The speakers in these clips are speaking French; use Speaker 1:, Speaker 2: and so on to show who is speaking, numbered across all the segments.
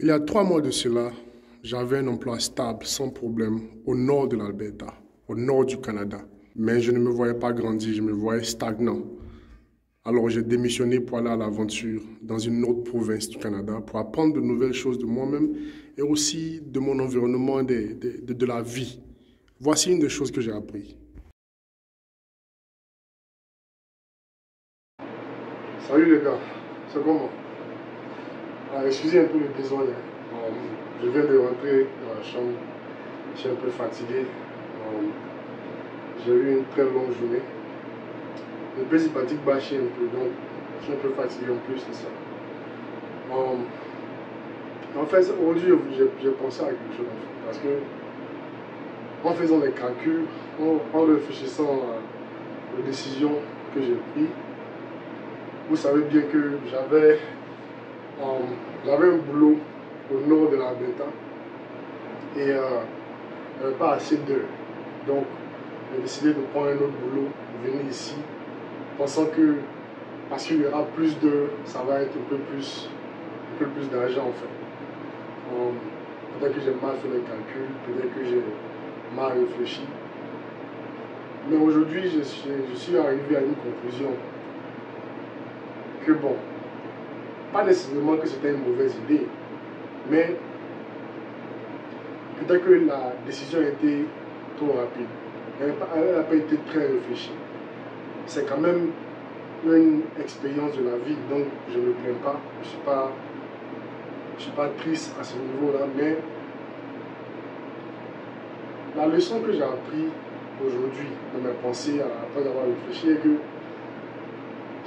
Speaker 1: Il y a 3 mois de cela, j'avais un emploi stable, sans problème, au nord de l'Alberta, au nord du Canada. Mais je ne me voyais pas grandir, je me voyais stagnant. Alors j'ai démissionné pour aller à l'aventure dans une autre province du Canada, pour apprendre de nouvelles choses de moi-même et aussi de mon environnement, de la vie. Voici une des choses que j'ai appris. Salut les gars, c'est comment? Excusez un peu le désordre. Je viens de rentrer dans la chambre, je suis un peu fatigué. J'ai eu une très longue journée. Le peu sympathique bâché un peu, donc je suis un peu fatigué en plus, c'est ça. En fait, aujourd'hui, j'ai pensé à quelque chose, parce que en faisant les calculs, en réfléchissant aux décisions que j'ai prises, vous savez bien que j'avais un boulot au nord de l'Alberta et il n'y avait pas assez d'heures. Donc, j'ai décidé de prendre un autre boulot, de venir ici, pensant que parce qu'il y aura plus d'heures, ça va être un peu plus d'argent en fait. Peut-être que j'ai mal fait les calculs, peut-être que j'ai mal réfléchi. Mais aujourd'hui, je suis arrivé à une conclusion que bon, pas nécessairement que c'était une mauvaise idée, mais peut-être que la décision a été trop rapide. Elle n'a pas été très réfléchie. C'est quand même une expérience de la vie, donc je ne me plains pas. Je ne suis pas triste à ce niveau-là, mais la leçon que j'ai apprise aujourd'hui de mes pensées après avoir réfléchi est que,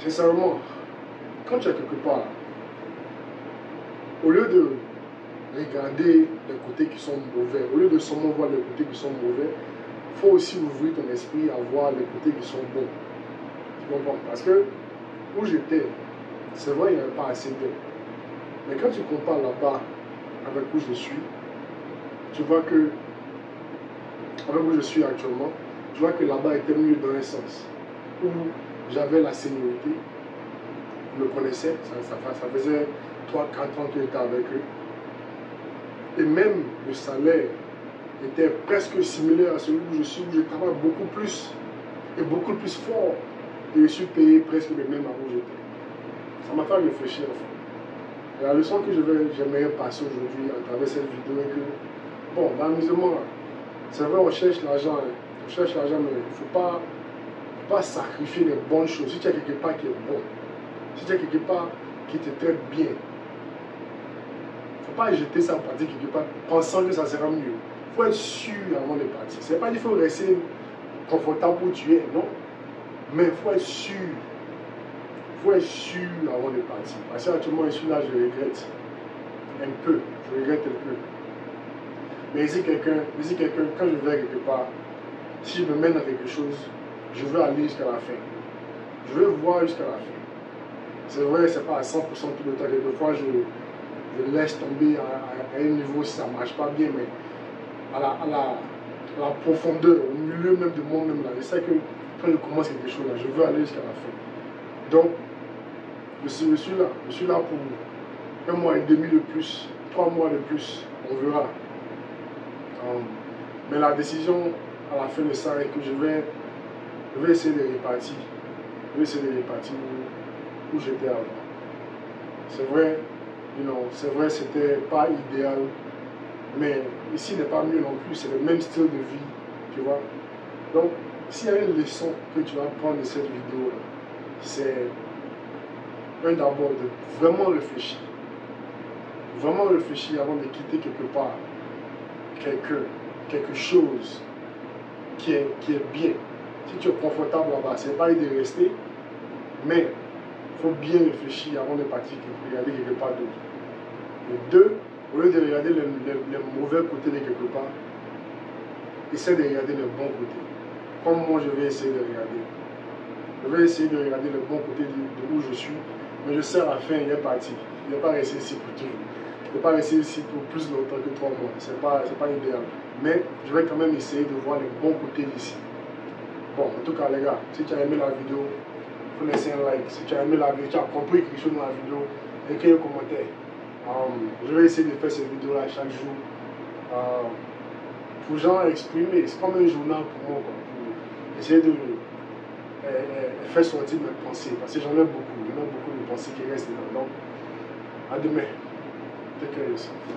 Speaker 1: sincèrement, quand tu es quelque part, au lieu de regarder les côtés qui sont mauvais, au lieu de seulement voir les côtés qui sont mauvais, il faut aussi ouvrir ton esprit à voir les côtés qui sont bons. Tu comprends? Parce que où j'étais, c'est vrai, il n'y avait pas assez d'aide. Mais quand tu compares là-bas avec où je suis, tu vois que, avec où je suis actuellement, tu vois que là-bas était mieux dans un sens. Où j'avais la seniorité, je me connaissais, ça faisait 3-4 ans que j'étais avec eux. Et même le salaire était presque similaire à celui où je suis, où je travaille beaucoup plus et beaucoup plus fort. Et je suis payé presque le même à où j'étais. Ça m'a fait réfléchir en fait. Et la leçon que j'aimerais passer aujourd'hui à travers cette vidéo est que, bon, l'amusement, c'est vrai, on cherche l'argent, mais il ne faut pas sacrifier les bonnes choses. Si tu as quelque part qui est bon, si tu as quelque part qui te traite bien, il ne faut pas jeter ça en pratique quelque part pensant que ça sera mieux. Il faut être sûr avant de partir. Ce n'est pas qu'il faut rester confortable où tu es, non. Mais il faut être sûr. Il faut être sûr avant de partir. Parce qu'actuellement, je suis là, je regrette un peu. Je regrette un peu. Mais si quelqu'un, quand je vais quelque part, si je me mène à quelque chose, je veux aller jusqu'à la fin. Je veux voir jusqu'à la fin. C'est vrai, ce n'est pas à 100% tout le temps. Quelquefois, je laisse tomber à un niveau si ça ne marche pas bien, mais à la profondeur, au milieu même de moi-même, là, je sais que quand je commence quelque chose, là, je veux aller jusqu'à la fin. Donc, je suis là pour 1 mois et demi de plus, 3 mois de plus, on verra. Mais la décision à la fin de ça est que je vais essayer de repartir. Je vais essayer de repartir où j'étais avant. C'est vrai, c'était pas idéal, mais ici n'est pas mieux non plus, c'est le même style de vie, tu vois. Donc, s'il y a une leçon que tu vas prendre de cette vidéo, c'est d'abord de vraiment réfléchir. Vraiment réfléchir avant de quitter quelque part quelque chose qui est bien. Si tu es confortable là-bas, c'est pas de rester, mais il faut bien réfléchir avant de partir, regarder quelque part d'autre. Et 2, au lieu de regarder les mauvais côtés de quelque part, essaie de regarder les bons côtés. Comme moi, je vais essayer de regarder. Je vais essayer de regarder le bon côté de où je suis, mais je sais à la fin, il est parti. Il n'est pas resté ici pour toujours. Il ne peut pas rester ici pour plus longtemps que 3 mois. Ce n'est pas idéal. Mais je vais quand même essayer de voir les bons côtés d'ici. Bon, en tout cas, les gars, si tu as aimé la vidéo, il faut laisser un like. Si tu as aimé la vidéo, tu as compris quelque chose dans la vidéo, écris un commentaire. Je vais essayer de faire ces vidéos-là chaque jour. Pour gens exprimer, c'est comme un journal pour moi, quoi, pour essayer de faire sortir mes pensées. Parce que j'en ai beaucoup de pensées qui restent dedans. Donc, à demain. Take care of yourself.